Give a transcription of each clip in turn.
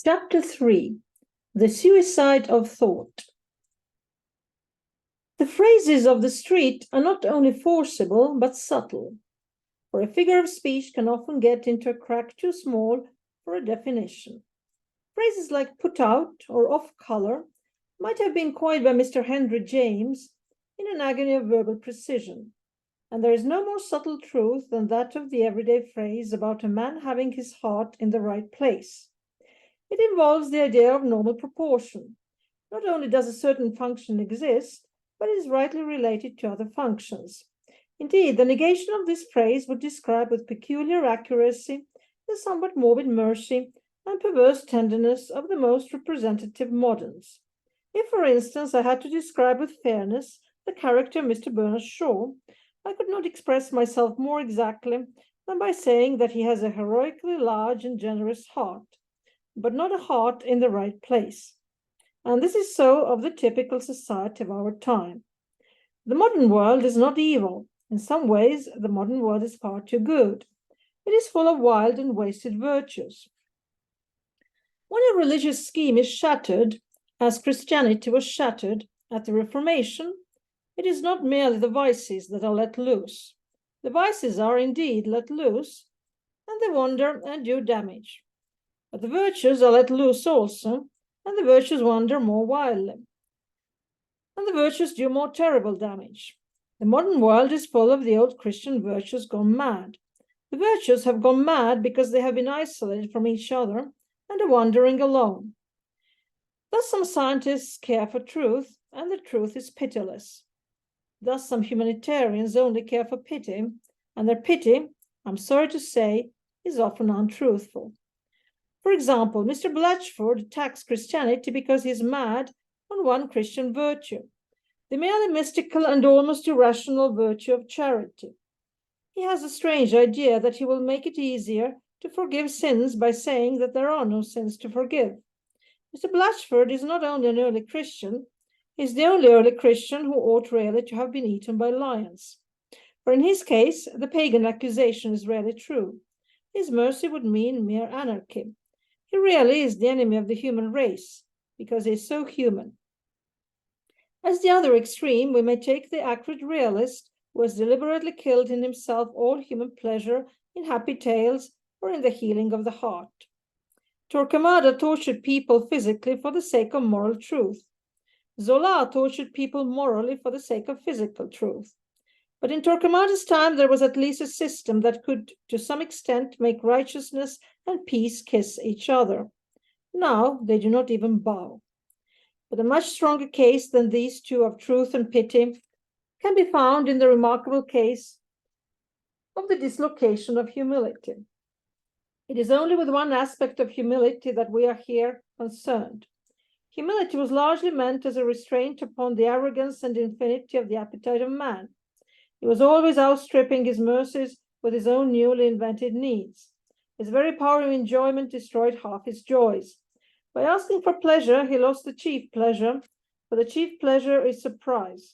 Chapter 3: The Suicide of Thought. The phrases of the street are not only forcible but subtle, for a figure of speech can often get into a crack too small for a definition. Phrases like put out or off color might have been coined by Mr. Henry James in an agony of verbal precision, and there is no more subtle truth than that of the everyday phrase about a man having his heart in the right place. It involves the idea of normal proportion. Not only does a certain function exist, but it is rightly related to other functions. Indeed, the negation of this phrase would describe with peculiar accuracy the somewhat morbid mercy and perverse tenderness of the most representative moderns. If, for instance, I had to describe with fairness the character of Mr. Bernard Shaw, I could not express myself more exactly than by saying that he has a heroically large and generous heart, but not a heart in the right place. And this is so of the typical society of our time. The modern world is not evil. In some ways, the modern world is far too good. It is full of wild and wasted virtues. When a religious scheme is shattered, as Christianity was shattered at the Reformation, it is not merely the vices that are let loose. The vices are indeed let loose, and they wander and do damage. But the virtues are let loose also, and the virtues wander more wildly. And the virtues do more terrible damage. The modern world is full of the old Christian virtues gone mad. The virtues have gone mad because they have been isolated from each other and are wandering alone. Thus some scientists care for truth, and the truth is pitiless. Thus some humanitarians only care for pity, and their pity, I'm sorry to say, is often untruthful. For example, Mr. Blatchford attacks Christianity because he is mad on one Christian virtue, the merely mystical and almost irrational virtue of charity. He has a strange idea that he will make it easier to forgive sins by saying that there are no sins to forgive. Mr. Blatchford is not only an early Christian, he is the only early Christian who ought really to have been eaten by lions. For in his case, the pagan accusation is really true. His mercy would mean mere anarchy. He really is the enemy of the human race, because he is so human. As the other extreme, we may take the acrid realist who has deliberately killed in himself all human pleasure in happy tales or in the healing of the heart. Torquemada tortured people physically for the sake of moral truth. Zola tortured people morally for the sake of physical truth. But in Torquemada's time, there was at least a system that could, to some extent, make righteousness and peace kiss each other. Now they do not even bow. But a much stronger case than these two of truth and pity can be found in the remarkable case of the dislocation of humility. It is only with one aspect of humility that we are here concerned. Humility was largely meant as a restraint upon the arrogance and infinity of the appetite of man. He was always outstripping his mercies with his own newly invented needs. His very power of enjoyment destroyed half his joys. By asking for pleasure, he lost the chief pleasure, for the chief pleasure is surprise.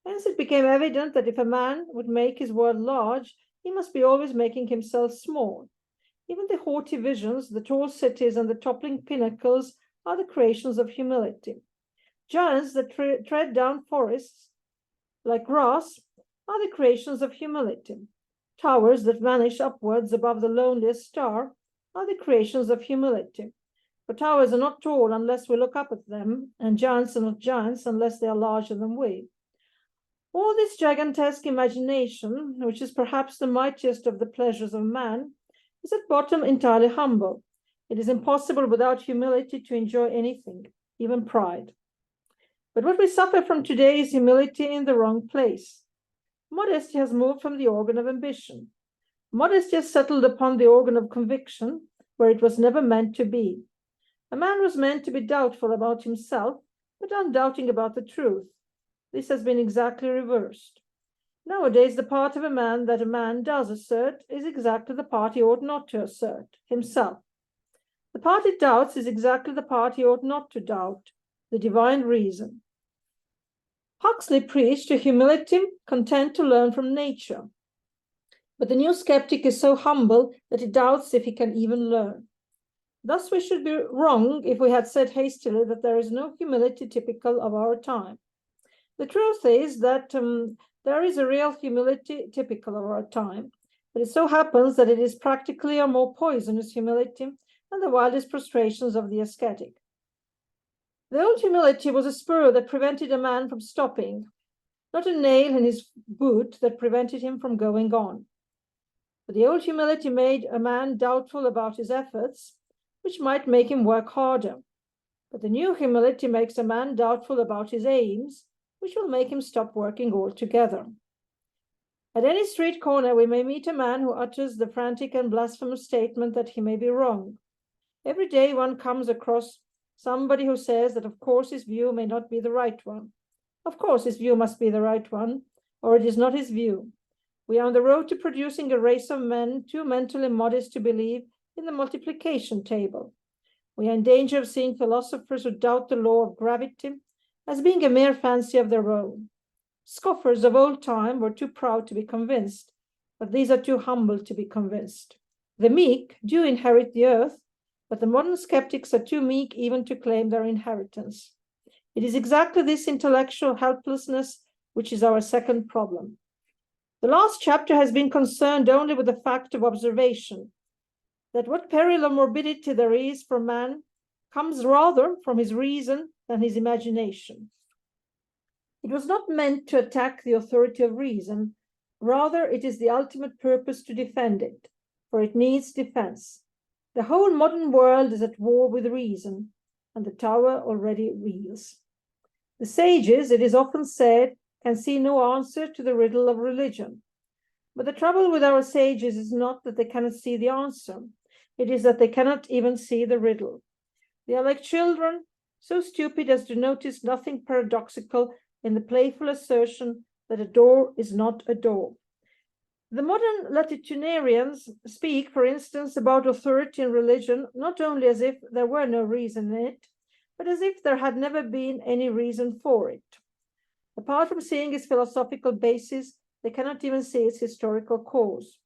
Hence it became evident that if a man would make his world large, he must be always making himself small. Even the haughty visions, the tall cities, and the toppling pinnacles are the creations of humility. Giants that tread down forests like grass are the creations of humility. Towers that vanish upwards above the loneliest star are the creations of humility. For towers are not tall unless we look up at them, and giants are not giants unless they are larger than we. All this gigantesque imagination, which is perhaps the mightiest of the pleasures of man, is at bottom entirely humble. It is impossible without humility to enjoy anything, even pride. But what we suffer from today is humility in the wrong place. Modesty has moved from the organ of ambition. Modesty has settled upon the organ of conviction, where it was never meant to be. A man was meant to be doubtful about himself, but undoubting about the truth. This has been exactly reversed. Nowadays, the part of a man that a man does assert is exactly the part he ought not to assert, himself. The part he doubts is exactly the part he ought not to doubt, the divine reason. Huxley preached a humility content to learn from nature. But the new skeptic is so humble that he doubts if he can even learn. Thus, we should be wrong if we had said hastily that there is no humility typical of our time. The truth is that there is a real humility typical of our time, but it so happens that it is practically a more poisonous humility than the wildest prostrations of the ascetic. The old humility was a spur that prevented a man from stopping, not a nail in his boot that prevented him from going on. But the old humility made a man doubtful about his efforts, which might make him work harder. But the new humility makes a man doubtful about his aims, which will make him stop working altogether. At any street corner, we may meet a man who utters the frantic and blasphemous statement that he may be wrong. Every day one comes across somebody who says that of course his view may not be the right one. Of course his view must be the right one, or it is not his view. We are on the road to producing a race of men too mentally modest to believe in the multiplication table. We are in danger of seeing philosophers who doubt the law of gravity as being a mere fancy of their own. Scoffers of old time were too proud to be convinced, but these are too humble to be convinced. The meek do inherit the earth, but the modern skeptics are too meek even to claim their inheritance. It is exactly this intellectual helplessness which is our second problem. The last chapter has been concerned only with the fact of observation, that what peril or morbidity there is for man comes rather from his reason than his imagination. It was not meant to attack the authority of reason, rather it is the ultimate purpose to defend it, for it needs defense. The whole modern world is at war with reason, and the tower already reels. The sages, it is often said, can see no answer to the riddle of religion. But the trouble with our sages is not that they cannot see the answer, it is that they cannot even see the riddle. They are like children, so stupid as to notice nothing paradoxical in the playful assertion that a door is not a door. The modern latitudinarians speak, for instance, about authority in religion not only as if there were no reason in it, but as if there had never been any reason for it. Apart from seeing its philosophical basis, they cannot even see its historical cause.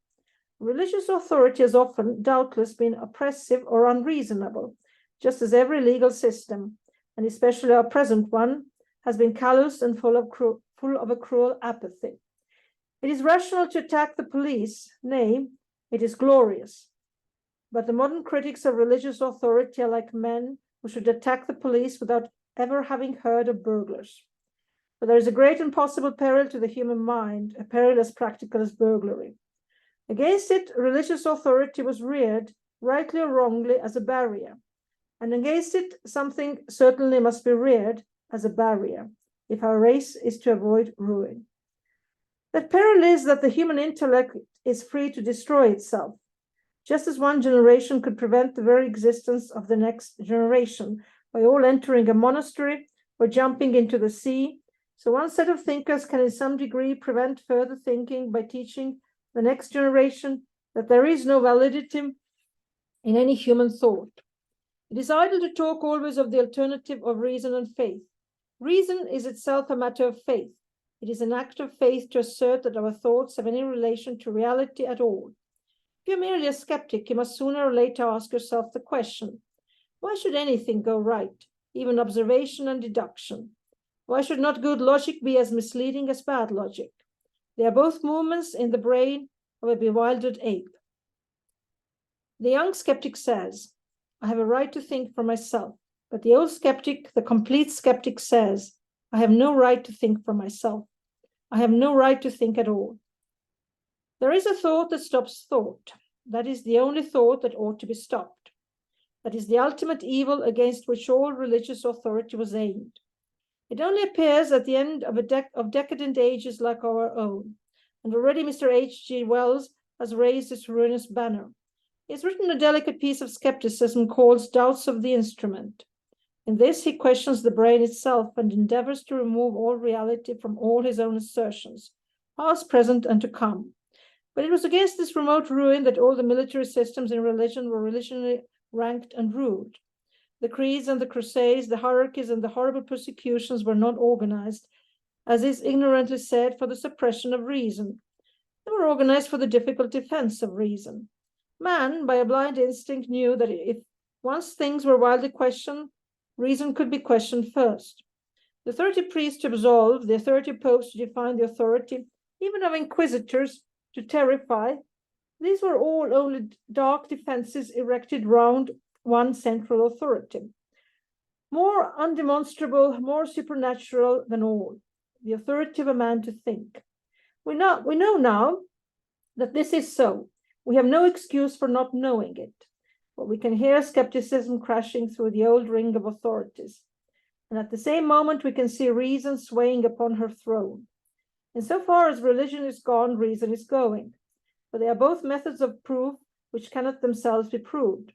Religious authority has often, doubtless, been oppressive or unreasonable, just as every legal system, and especially our present one, has been callous and full of a cruel apathy. It is rational to attack the police, nay, it is glorious. But the modern critics of religious authority are like men who should attack the police without ever having heard of burglars. But there is a great and possible peril to the human mind, a peril as practical as burglary. Against it, religious authority was reared, rightly or wrongly, as a barrier. And against it, something certainly must be reared as a barrier, if our race is to avoid ruin. That peril is that the human intellect is free to destroy itself. Just as one generation could prevent the very existence of the next generation by all entering a monastery or jumping into the sea, so one set of thinkers can in some degree prevent further thinking by teaching the next generation that there is no validity in any human thought. It is idle to talk always of the alternative of reason and faith. Reason is itself a matter of faith. It is an act of faith to assert that our thoughts have any relation to reality at all. If you're merely a skeptic, you must sooner or later ask yourself the question, why should anything go right, even observation and deduction? Why should not good logic be as misleading as bad logic? They are both movements in the brain of a bewildered ape. The young skeptic says, I have a right to think for myself. But the old skeptic, the complete skeptic, says, I have no right to think for myself. I have no right to think at all. There is a thought that stops thought. That is the only thought that ought to be stopped. That is the ultimate evil against which all religious authority was aimed. It only appears at the end of decadent ages like our own, and already Mr. H.G. Wells has raised its ruinous banner. He has written a delicate piece of skepticism called Doubts of the Instrument. In this, he questions the brain itself and endeavors to remove all reality from all his own assertions, past, present, and to come. But it was against this remote ruin that all the military systems in religion were religionally ranked and ruled. The creeds and the crusades, the hierarchies and the horrible persecutions were not organized, as is ignorantly said, for the suppression of reason. They were organized for the difficult defense of reason. Man, by a blind instinct, knew that if Once things were widely questioned, reason could be questioned first. The authority of priests to absolve, the authority of popes to define the authority, even of inquisitors to terrify, these were all only dark defenses erected round one central authority. More undemonstrable, more supernatural than all, the authority of a man to think. We know now that this is so. We have no excuse for not knowing it. But we can hear skepticism crashing through the old ring of authorities. And at the same moment, we can see reason swaying upon her throne. Insofar as religion is gone, reason is going. But they are both methods of proof which cannot themselves be proved.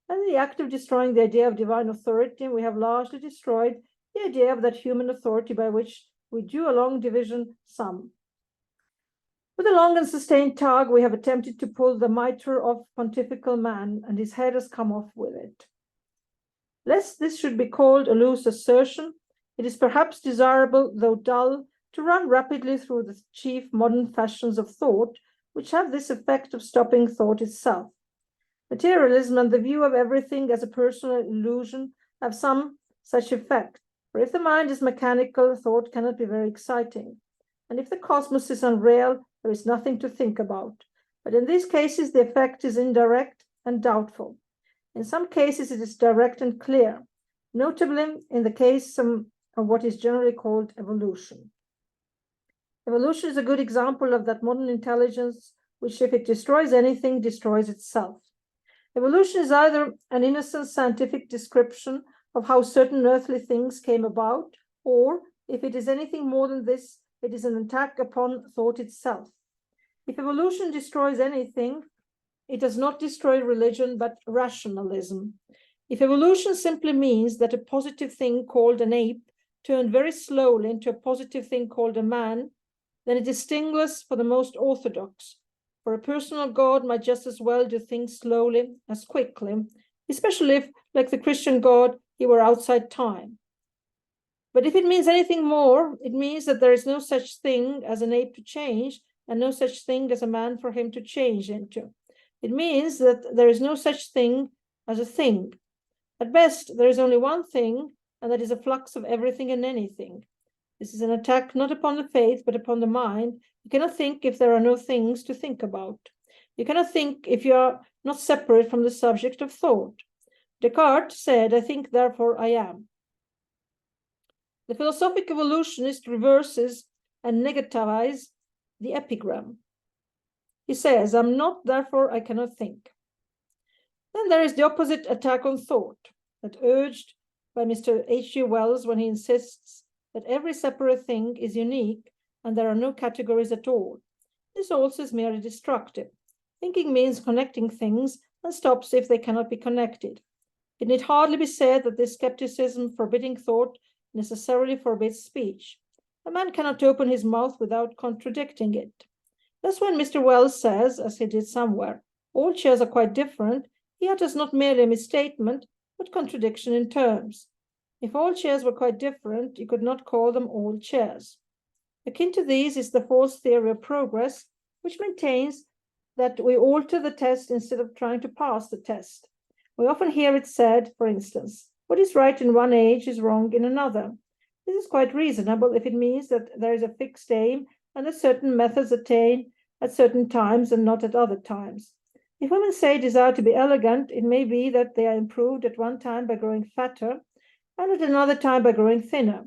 And in the act of destroying the idea of divine authority, we have largely destroyed the idea of that human authority by which we do a long division sum. With a long and sustained tug, we have attempted to pull the mitre of pontifical man, and his head has come off with it. Lest this should be called a loose assertion, it is perhaps desirable, though dull, to run rapidly through the chief modern fashions of thought, which have this effect of stopping thought itself. Materialism and the view of everything as a personal illusion have some such effect, for if the mind is mechanical, thought cannot be very exciting. And if the cosmos is unreal, there is nothing to think about. But in these cases, the effect is indirect and doubtful. In some cases, it is direct and clear, notably in the case of what is generally called evolution. Evolution is a good example of that modern intelligence which, if it destroys anything, destroys itself. Evolution is either an innocent scientific description of how certain earthly things came about, or, if it is anything more than this, it is an attack upon thought itself. If evolution destroys anything, it does not destroy religion, but rationalism. If evolution simply means that a positive thing called an ape turned very slowly into a positive thing called a man, then it is stingless for the most orthodox. For a personal God might just as well do things slowly as quickly, especially if, like the Christian God, he were outside time. But if it means anything more, it means that there is no such thing as an ape to change, and no such thing as a man for him to change into. It means that there is no such thing as a thing. At best, there is only one thing, and that is a flux of everything and anything. This is an attack not upon the faith, but upon the mind. You cannot think if there are no things to think about. You cannot think if you are not separate from the subject of thought. Descartes said, "I think, therefore I am." The philosophic evolutionist reverses and negativizes the epigram. He says, "I'm not, therefore I cannot think." Then there is the opposite attack on thought, that urged by Mr. H.G. Wells when he insists that every separate thing is unique and there are no categories at all. This also is merely destructive. Thinking means connecting things and stops if they cannot be connected. It need hardly be said that this skepticism forbidding thought necessarily forbids speech. A man cannot open his mouth without contradicting it. Thus, when Mr. Wells says, as he did somewhere, all chairs are quite different, he utters not merely a misstatement, but contradiction in terms. If all chairs were quite different, you could not call them all chairs. Akin to these is the false theory of progress, which maintains that we alter the test instead of trying to pass the test. We often hear it said, for instance, what is right in one age is wrong in another. This is quite reasonable if it means that there is a fixed aim and that certain methods attain at certain times and not at other times. If women say desire to be elegant, it may be that they are improved at one time by growing fatter and at another time by growing thinner.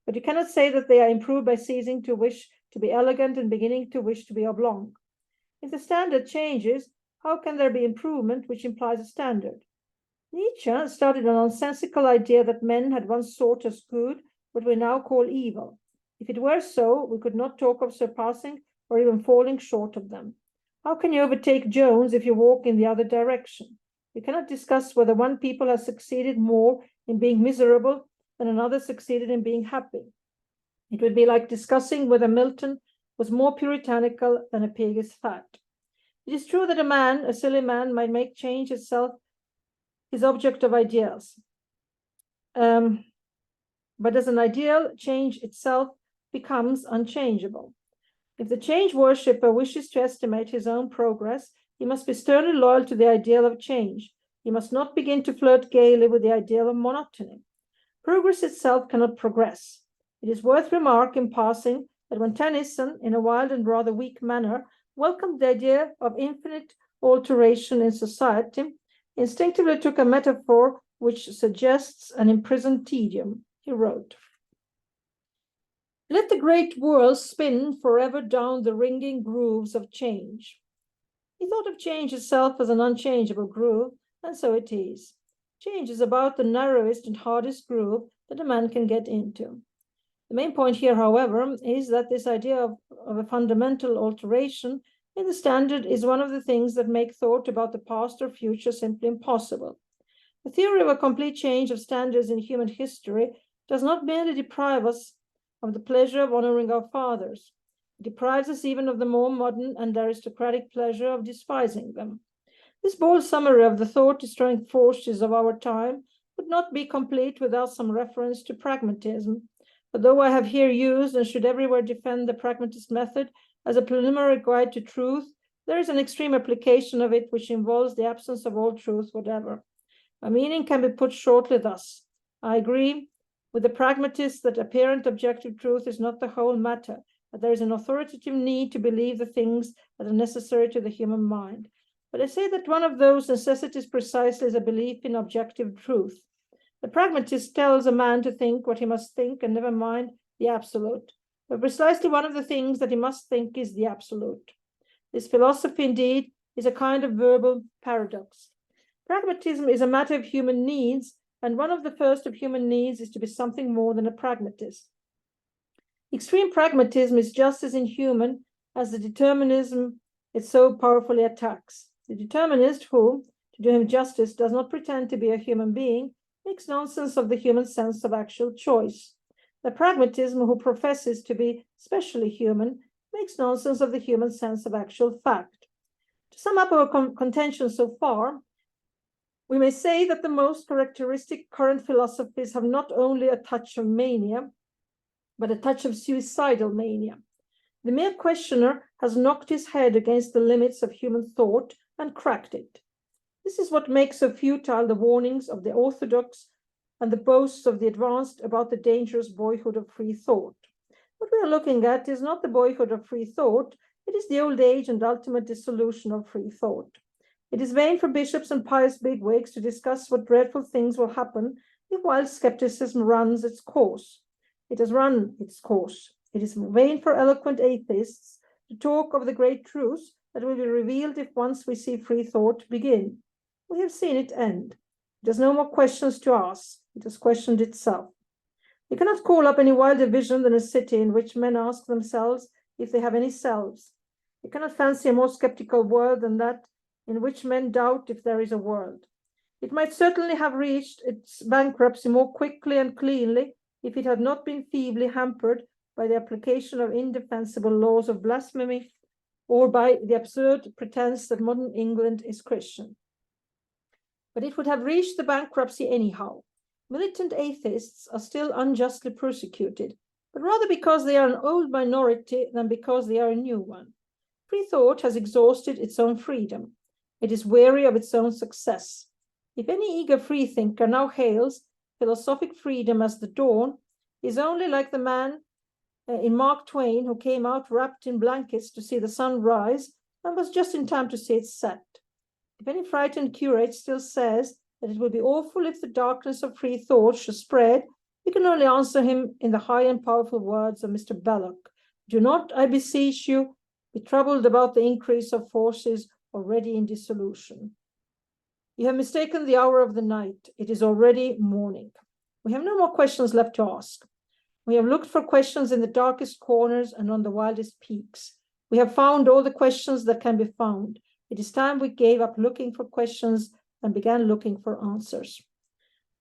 But you cannot say that they are improved by ceasing to wish to be elegant and beginning to wish to be oblong. If the standard changes, how can there be improvement which implies a standard? Nietzsche started a nonsensical idea that men had once sought as good what we now call evil. If it were so, we could not talk of surpassing or even falling short of them. How can you overtake Jones if you walk in the other direction? You cannot discuss whether one people has succeeded more in being miserable than another succeeded in being happy. It would be like discussing whether Milton was more puritanical than a pig is fat. It is true that a silly man, might make change itself his object of ideals. But as an ideal, change itself becomes unchangeable. If the change worshipper wishes to estimate his own progress, he must be sternly loyal to the ideal of change, He must not begin to flirt gaily with the ideal of monotony. Progress itself cannot progress. It is worth remark in passing that when Tennyson, in a wild and rather weak manner, welcomed the idea of infinite alteration in society, he instinctively took a metaphor which suggests an imprisoned tedium. He wrote, "Let the great world spin forever down the ringing grooves of change." He thought of change itself as an unchangeable groove, and so it is. Change is about the narrowest and hardest groove that a man can get into. The main point here, however, is that this idea of a fundamental alteration in the standard is one of the things that make thought about the past or future simply impossible. The theory of a complete change of standards in human history does not merely deprive us of the pleasure of honoring our fathers. It deprives us even of the more modern and aristocratic pleasure of despising them. This bold summary of the thought-destroying forces of our time would not be complete without some reference to pragmatism. But though I have here used and should everywhere defend the pragmatist method as a preliminary guide to truth, there is an extreme application of it which involves the absence of all truth whatever. My meaning can be put shortly thus. I agree with the pragmatist that apparent objective truth is not the whole matter, but there is an authoritative need to believe the things that are necessary to the human mind. But I say that one of those necessities precisely is a belief in objective truth. The pragmatist tells a man to think what he must think and never mind the absolute. But precisely one of the things that he must think is the absolute. This philosophy, indeed, is a kind of verbal paradox. Pragmatism is a matter of human needs, and one of the first of human needs is to be something more than a pragmatist. Extreme pragmatism is just as inhuman as the determinism it so powerfully attacks. The determinist who, to do him justice, does not pretend to be a human being, makes nonsense of the human sense of actual choice. The pragmatism who professes to be specially human makes nonsense of the human sense of actual fact. To sum up our contention so far, we may say that the most characteristic current philosophies have not only a touch of mania, but a touch of suicidal mania. The mere questioner has knocked his head against the limits of human thought and cracked it. This is what makes so futile the warnings of the orthodox and the boasts of the advanced about the dangerous boyhood of free thought. What we are looking at is not the boyhood of free thought, it is the old age and ultimate dissolution of free thought. It is vain for bishops and pious bigwigs to discuss what dreadful things will happen if wild skepticism runs its course. It has run its course. It is vain for eloquent atheists to talk of the great truths that will be revealed if once we see free thought begin. We have seen it end. It has no more questions to ask. It has questioned itself. You cannot call up any wilder vision than a city in which men ask themselves if they have any selves. You cannot fancy a more skeptical world than that in which men doubt if there is a world. It might certainly have reached its bankruptcy more quickly and cleanly if it had not been feebly hampered by the application of indefensible laws of blasphemy or by the absurd pretense that modern England is Christian. But it would have reached the bankruptcy anyhow. Militant atheists are still unjustly persecuted, but rather because they are an old minority than because they are a new one. Free thought has exhausted its own freedom. It is weary of its own success. If any eager freethinker now hails philosophic freedom as the dawn, he is only like the man in Mark Twain who came out wrapped in blankets to see the sun rise and was just in time to see it set. If any frightened curate still says that it will be awful if the darkness of free thought should spread, we can only answer him in the high and powerful words of Mr. Belloc. Do not, I beseech you, be troubled about the increase of forces already in dissolution. You have mistaken the hour of the night. It is already morning. We have no more questions left to ask. We have looked for questions in the darkest corners and on the wildest peaks. We have found all the questions that can be found. It is time we gave up looking for questions and began looking for answers.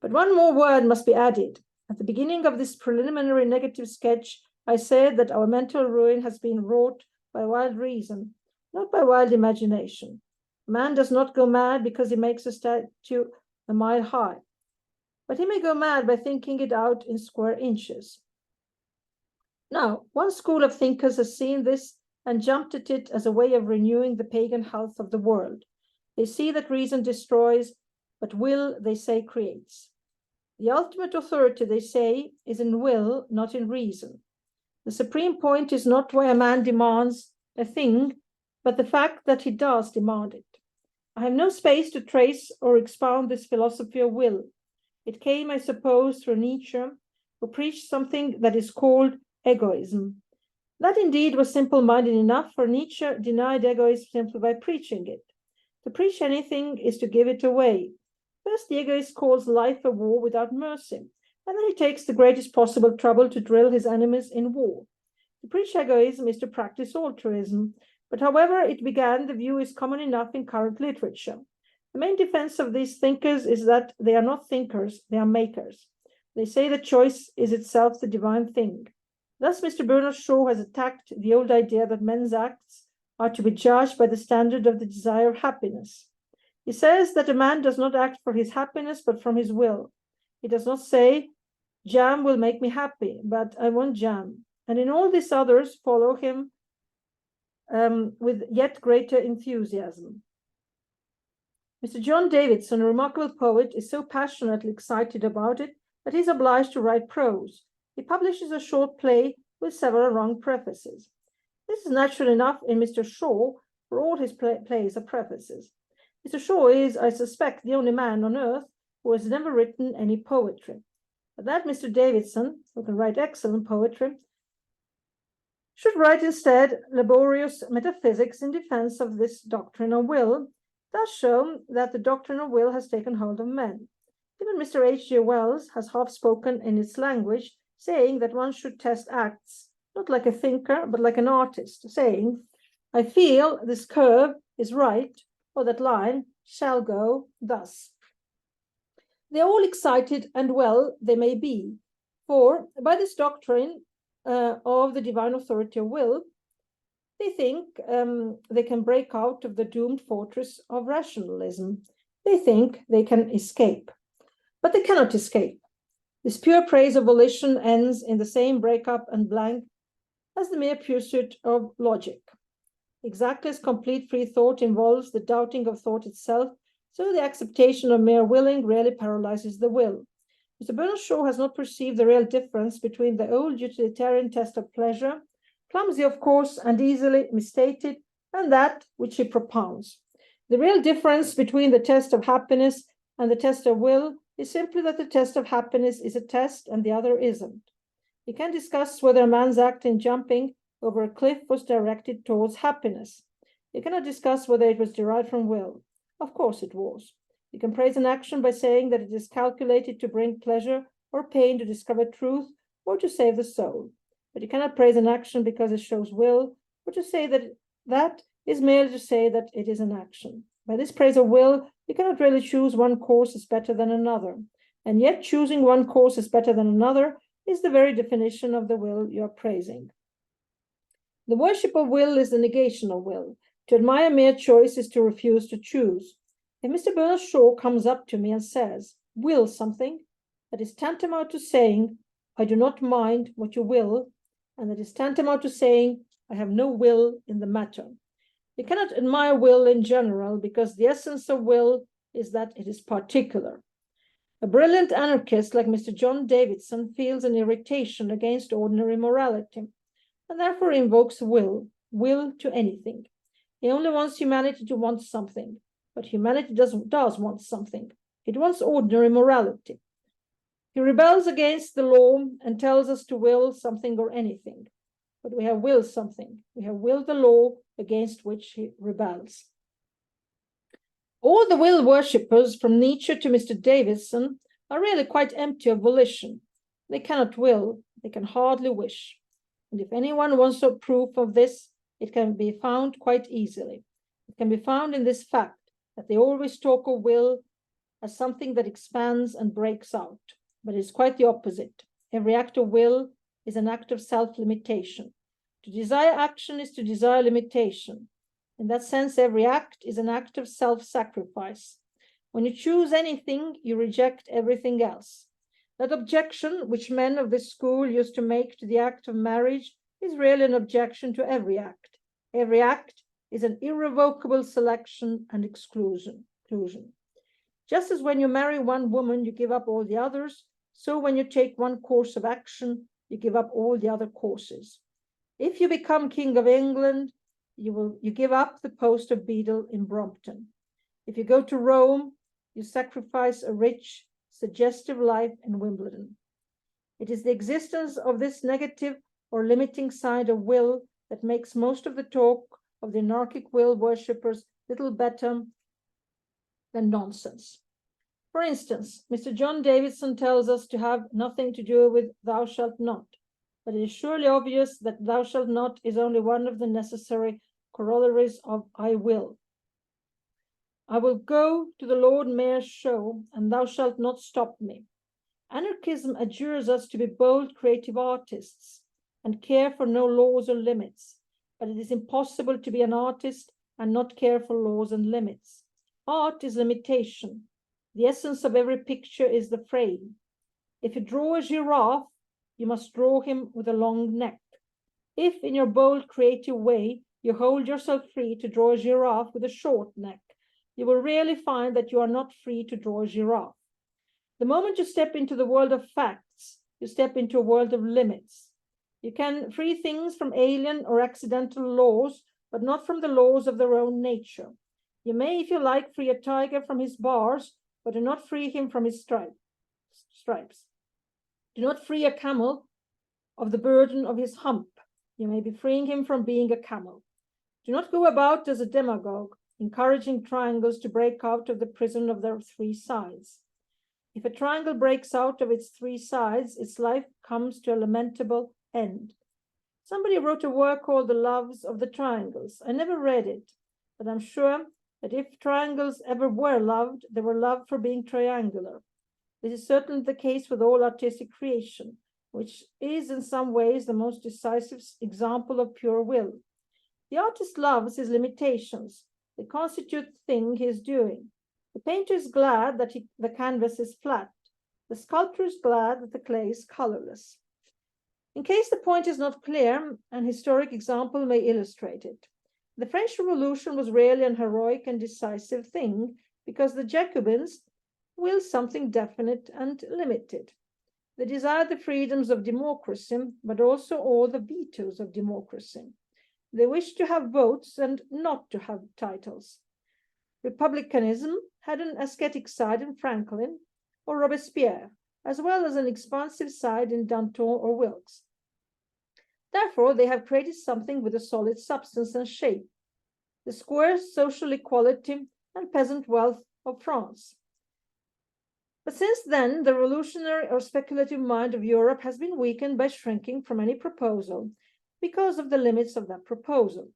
But one more word must be added. At the beginning of this preliminary negative sketch, I said that our mental ruin has been wrought by wild reason, not by wild imagination. Man does not go mad because he makes a statue a mile high, but he may go mad by thinking it out in square inches. Now, one school of thinkers has seen this and jumped at it as a way of renewing the pagan health of the world. They see that reason destroys but will, they say, creates. The ultimate authority, they say, is in will, not in reason. The supreme point is not why a man demands a thing, but the fact that he does demand it. I have no space to trace or expound this philosophy of will. It came, I suppose, through Nietzsche, who preached something that is called egoism. That indeed was simple-minded enough, for Nietzsche denied egoism simply by preaching it. To preach anything is to give it away. First, the egoist calls life a war without mercy, and then he takes the greatest possible trouble to drill his enemies in war. To preach egoism is to practice altruism, but however it began, the view is common enough in current literature. The main defense of these thinkers is that they are not thinkers, they are makers. They say that choice is itself the divine thing. Thus, Mr. Bernard Shaw has attacked the old idea that men's acts are to be judged by the standard of the desire of happiness. He says that a man does not act for his happiness, but from his will. He does not say, jam will make me happy, but I want jam. And in all this, others follow him with yet greater enthusiasm. Mr. John Davidson, a remarkable poet, is so passionately excited about it that he is obliged to write prose. He publishes a short play with several wrong prefaces. This is natural enough in Mr. Shaw, for all his plays are prefaces. Mr. Shaw is, I suspect, the only man on earth who has never written any poetry. But that Mr. Davidson, who can write excellent poetry, should write instead laborious metaphysics in defense of this doctrine of will, thus show that the doctrine of will has taken hold of men. Even Mr. H.G. Wells has half spoken in its language, saying that one should test acts, not like a thinker, but like an artist, saying, I feel this curve is right, or that line shall go thus. They are all excited, and well they may be, for by this doctrine of the divine authority of will, they think they can break out of the doomed fortress of rationalism. They think they can escape, but they cannot escape. This pure praise of volition ends in the same breakup and blank as the mere pursuit of logic. Exactly as complete free thought involves the doubting of thought itself, so the acceptation of mere willing really paralyzes the will. Mr. Bernard Shaw has not perceived the real difference between the old utilitarian test of pleasure, clumsy of course and easily misstated, and that which he propounds. The real difference between the test of happiness and the test of will is simply that the test of happiness is a test and the other isn't. We can discuss whether a man's act in jumping over a cliff was directed towards happiness. We cannot discuss whether it was derived from will. Of course it was. You can praise an action by saying that it is calculated to bring pleasure or pain, to discover truth, or to save the soul. But you cannot praise an action because it shows will, or to say that that is merely to say that it is an action. By this praise of will, you cannot really choose one course as better than another. And yet choosing one course as better than another is the very definition of the will you are praising. The worship of will is the negation of will. To admire mere choice is to refuse to choose. If Mr. Bernard Shaw comes up to me and says, will something, that is tantamount to saying, I do not mind what you will, and that is tantamount to saying, I have no will in the matter. You cannot admire will in general, because the essence of will is that it is particular. A brilliant anarchist like Mr. John Davidson feels an irritation against ordinary morality, and therefore invokes will to anything. He only wants humanity to want something, but humanity does want something. It wants ordinary morality. He rebels against the law and tells us to will something or anything. But we have willed something. We have willed the law against which he rebels. All the will worshippers, from Nietzsche to Mr. Davidson, are really quite empty of volition. They cannot will, they can hardly wish. And if anyone wants a proof of this, it can be found quite easily. It can be found in this fact, that they always talk of will as something that expands and breaks out, but it's quite the opposite. Every act of will is an act of self-limitation. To desire action is to desire limitation. In that sense, every act is an act of self-sacrifice. When you choose anything, you reject everything else. That objection, which men of this school used to make to the act of marriage, is really an objection to every act. Every act is an irrevocable selection and exclusion. Just as when you marry one woman, you give up all the others, so when you take one course of action, you give up all the other courses. If you become King of England, you give up the post of beadle in Brompton. If you go to Rome, you sacrifice a rich, suggestive life in Wimbledon. It is the existence of this negative or limiting side of will that makes most of the talk of the anarchic will worshippers little better than nonsense. For instance, Mr. John Davidson tells us to have nothing to do with thou shalt not, but it is surely obvious that thou shalt not is only one of the necessary corollaries of I will. I will go to the Lord Mayor's show, and thou shalt not stop me. Anarchism adjures us to be bold, creative artists and care for no laws or limits, but it is impossible to be an artist and not care for laws and limits. Art is limitation. The essence of every picture is the frame. If you draw a giraffe, you must draw him with a long neck. If, in your bold, creative way, you hold yourself free to draw a giraffe with a short neck, you will rarely find that you are not free to draw a giraffe. The moment you step into the world of facts, you step into a world of limits. You can free things from alien or accidental laws, but not from the laws of their own nature. You may, if you like, free a tiger from his bars, but do not free him from his stripes. Do not free a camel of the burden of his hump. You may be freeing him from being a camel. Do not go about as a demagogue, encouraging triangles to break out of the prison of their three sides. If a triangle breaks out of its three sides, its life comes to a lamentable end. Somebody wrote a work called The Loves of the Triangles. I never read it, but I'm sure that if triangles ever were loved, they were loved for being triangular. This is certainly the case with all artistic creation, which is in some ways the most decisive example of pure will. The artist loves his limitations. They constitute the thing he is doing. The painter is glad that the canvas is flat. The sculptor is glad that the clay is colorless. In case the point is not clear, an historic example may illustrate it. The French Revolution was really an heroic and decisive thing because the Jacobins willed something definite and limited. They desired the freedoms of democracy, but also all the vetoes of democracy. They wished to have votes and not to have titles. Republicanism had an ascetic side in Franklin or Robespierre, as well as an expansive side in Danton or Wilkes. Therefore, they have created something with a solid substance and shape, the square social equality and peasant wealth of France. But since then, the revolutionary or speculative mind of Europe has been weakened by shrinking from any proposal because of the limits of that proposal.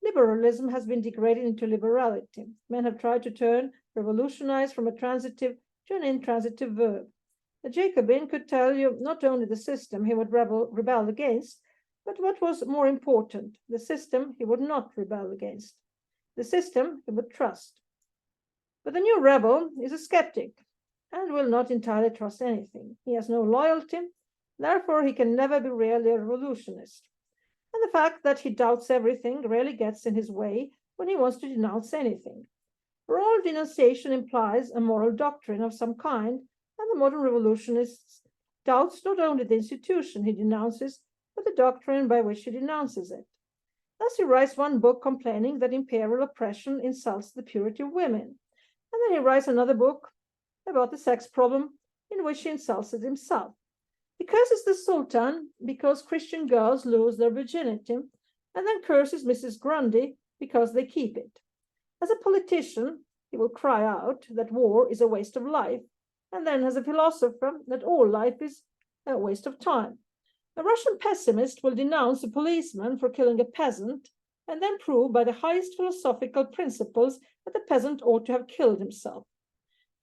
Liberalism has been degraded into liberality. Men have tried to revolutionize from a transitive to an intransitive verb. The Jacobin could tell you not only the system he would rebel against, but what was more important, the system he would not rebel against. The system he would trust. But the new rebel is a skeptic and will not entirely trust anything. He has no loyalty, therefore he can never be really a revolutionist. And the fact that he doubts everything rarely gets in his way when he wants to denounce anything. For all denunciation implies a moral doctrine of some kind, and the modern revolutionist doubts not only the institution he denounces, but the doctrine by which he denounces it. Thus he writes one book complaining that imperial oppression insults the purity of women, and then he writes another book about the sex problem in which he insults it himself. He curses the Sultan because Christian girls lose their virginity, and then curses Mrs. Grundy because they keep it. As a politician, he will cry out that war is a waste of life, and then as a philosopher, that all life is a waste of time. A Russian pessimist will denounce a policeman for killing a peasant, and then prove by the highest philosophical principles that the peasant ought to have killed himself.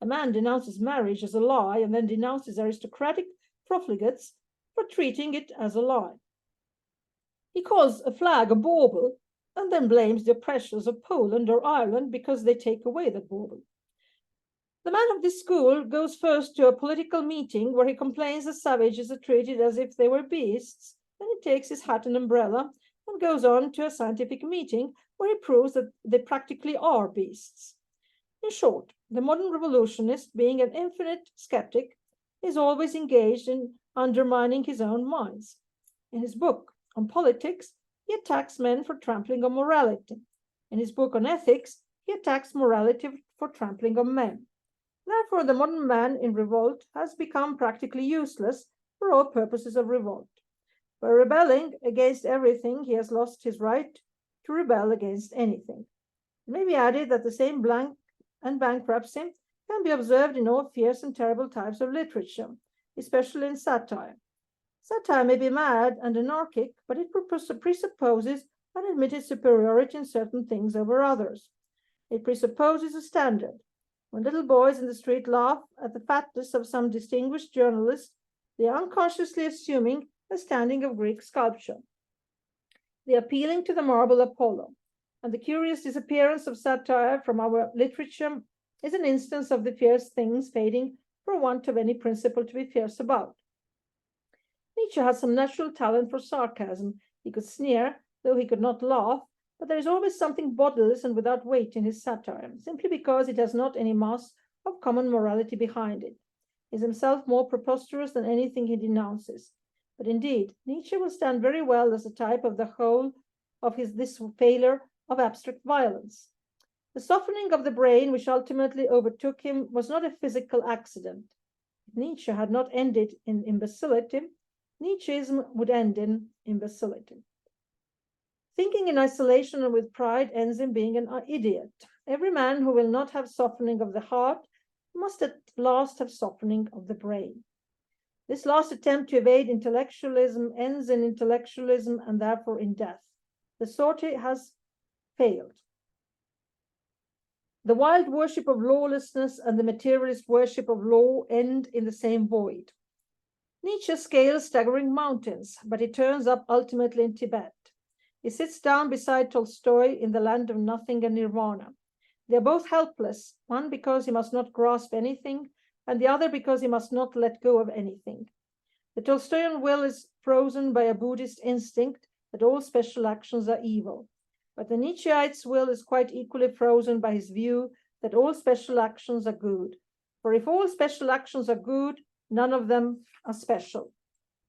A man denounces marriage as a lie, and then denounces aristocratic profligates for treating it as a lie. He calls a flag a bauble, and then blames the oppressors of Poland or Ireland because they take away the bauble. The man of this school goes first to a political meeting where he complains the savages are treated as if they were beasts, then he takes his hat and umbrella and goes on to a scientific meeting where he proves that they practically are beasts. In short, the modern revolutionist, being an infinite skeptic, is always engaged in undermining his own minds. In his book on politics, he attacks men for trampling on morality. In his book on ethics, he attacks morality for trampling on men. Therefore, the modern man in revolt has become practically useless for all purposes of revolt. By rebelling against everything, he has lost his right to rebel against anything. It may be added that the same blank and bankruptcy can be observed in all fierce and terrible types of literature, especially in satire. Satire may be mad and anarchic, but it presupposes unadmitted superiority in certain things over others. It presupposes a standard. When little boys in the street laugh at the fatness of some distinguished journalist, they are unconsciously assuming a standing of Greek sculpture. They are appealing to the marble Apollo, and the curious disappearance of satire from our literature is an instance of the fierce things fading for want of any principle to be fierce about. Nietzsche had some natural talent for sarcasm. He could sneer, though he could not laugh, but there is always something bodiless and without weight in his satire, simply because it has not any mass of common morality behind it. He is himself more preposterous than anything he denounces. But indeed, Nietzsche will stand very well as a type of the whole of this failure of abstract violence. The softening of the brain which ultimately overtook him was not a physical accident. If Nietzsche had not ended in imbecility, Nietzscheism would end in imbecility. Thinking in isolation and with pride ends in being an idiot. Every man who will not have softening of the heart must at last have softening of the brain. This last attempt to evade intellectualism ends in intellectualism and therefore in death. The sortie has failed. The wild worship of lawlessness and the materialist worship of law end in the same void. Nietzsche scales staggering mountains, but he turns up ultimately in Tibet. He sits down beside Tolstoy in the land of nothing and nirvana. They are both helpless, one because he must not grasp anything, and the other because he must not let go of anything. The Tolstoyan will is frozen by a Buddhist instinct that all special actions are evil. But the Nietzscheite's will is quite equally frozen by his view that all special actions are good. For if all special actions are good, none of them are special.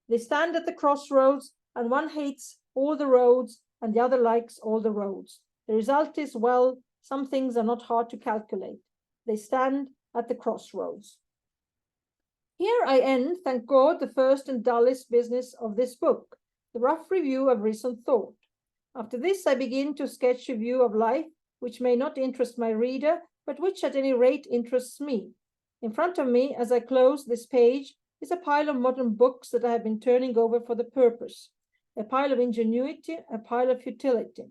They stand at the crossroads, and one hates all the roads, and the other likes all the roads. The result is, well, some things are not hard to calculate. They stand at the crossroads. Here I end, thank God, the first and dullest business of this book, the rough review of recent thought. After this, I begin to sketch a view of life which may not interest my reader, but which at any rate interests me. In front of me, as I close this page, is a pile of modern books that I have been turning over for the purpose, a pile of ingenuity, a pile of futility.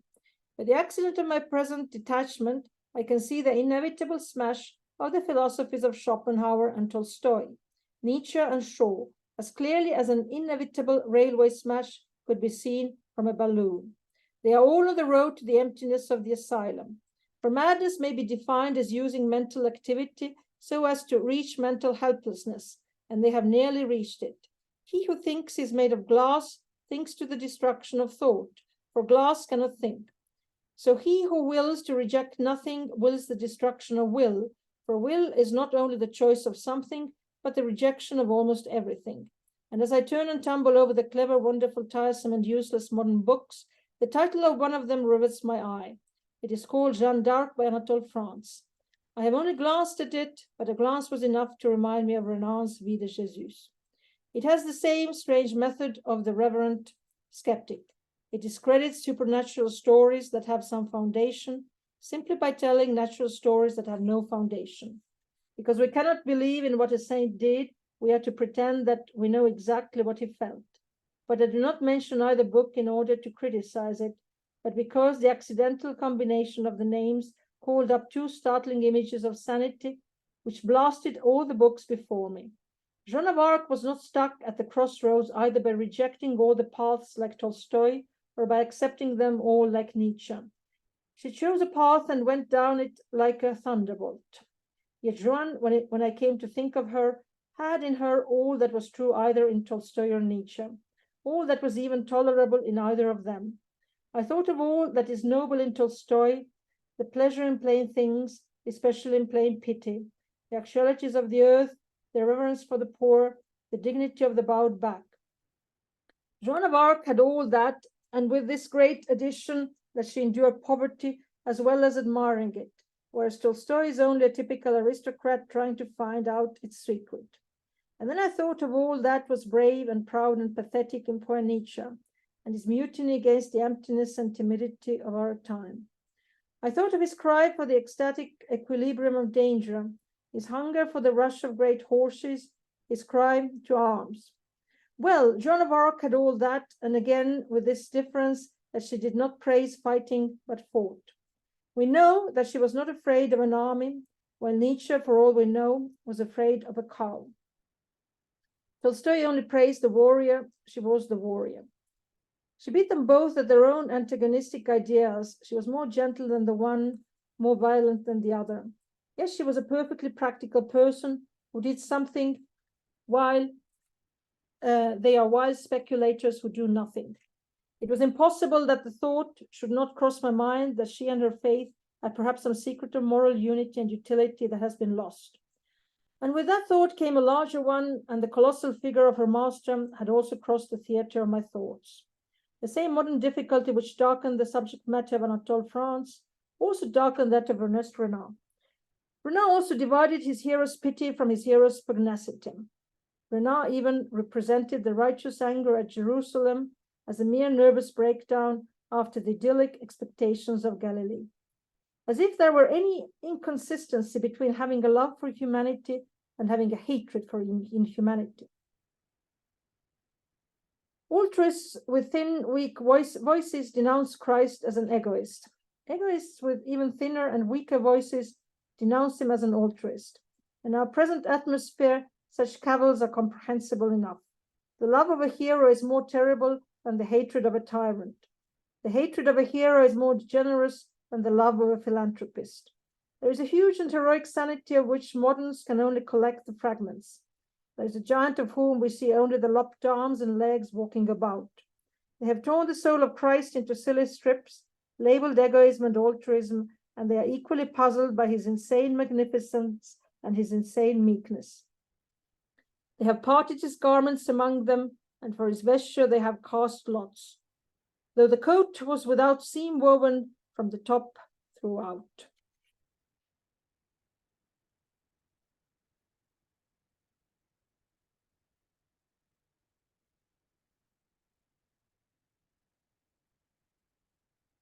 By the accident of my present detachment, I can see the inevitable smash of the philosophies of Schopenhauer and Tolstoy, Nietzsche and Shaw, as clearly as an inevitable railway smash could be seen from a balloon. They are all on the road to the emptiness of the asylum. For madness may be defined as using mental activity so as to reach mental helplessness, and they have nearly reached it. He who thinks is made of glass thinks to the destruction of thought, for glass cannot think. So he who wills to reject nothing wills the destruction of will, for will is not only the choice of something, but the rejection of almost everything. And as I turn and tumble over the clever, wonderful, tiresome, and useless modern books, the title of one of them rivets my eye. It is called Jeanne d'Arc by Anatole France. I have only glanced at it, but a glance was enough to remind me of Renan's Vie de Jesus. It has the same strange method of the reverent skeptic. It discredits supernatural stories that have some foundation simply by telling natural stories that have no foundation. Because we cannot believe in what a saint did, we are to pretend that we know exactly what he felt. But I do not mention either book in order to criticize it, but because the accidental combination of the names called up two startling images of sanity, which blasted all the books before me. Joan of Arc was not stuck at the crossroads either by rejecting all the paths like Tolstoy or by accepting them all like Nietzsche. She chose a path and went down it like a thunderbolt. Yet Joan, when I came to think of her, had in her all that was true either in Tolstoy or Nietzsche, all that was even tolerable in either of them. I thought of all that is noble in Tolstoy, the pleasure in plain things, especially in plain pity, the actualities of the earth, the reverence for the poor, the dignity of the bowed back. Joan of Arc had all that, and with this great addition that she endured poverty as well as admiring it, whereas Tolstoy is only a typical aristocrat trying to find out its secret. And then I thought of all that was brave and proud and pathetic in poor Nietzsche, and his mutiny against the emptiness and timidity of our time. I thought of his cry for the ecstatic equilibrium of danger, his hunger for the rush of great horses, his cry to arms. Well, Joan of Arc had all that, and again with this difference that she did not praise fighting but fought. We know that she was not afraid of an army, while Nietzsche, for all we know, was afraid of a cow. Tolstoy only praised the warrior, she was the warrior. She beat them both at their own antagonistic ideas. She was more gentle than the one, more violent than the other. Yes, she was a perfectly practical person who did something while they are wise speculators who do nothing. It was impossible that the thought should not cross my mind that she and her faith had perhaps some secret of moral unity and utility that has been lost. And with that thought came a larger one, and the colossal figure of her master had also crossed the theater of my thoughts. The same modern difficulty which darkened the subject matter of Anatole France also darkened that of Ernest Renan. Renan also divided his hero's pity from his hero's pugnacity. Renan even represented the righteous anger at Jerusalem as a mere nervous breakdown after the idyllic expectations of Galilee. As if there were any inconsistency between having a love for humanity and having a hatred for inhumanity. Altruists with thin, weak voices denounce Christ as an egoist. Egoists with even thinner and weaker voices denounce him as an altruist. In our present atmosphere, such cavils are comprehensible enough. The love of a hero is more terrible than the hatred of a tyrant. The hatred of a hero is more generous than the love of a philanthropist. There is a huge and heroic sanity of which moderns can only collect the fragments. There is a giant of whom we see only the lopped arms and legs walking about. They have torn the soul of Christ into silly strips, labeled egoism and altruism, and they are equally puzzled by his insane magnificence and his insane meekness. They have parted his garments among them, and for his vesture they have cast lots, though the coat was without seam woven from the top throughout.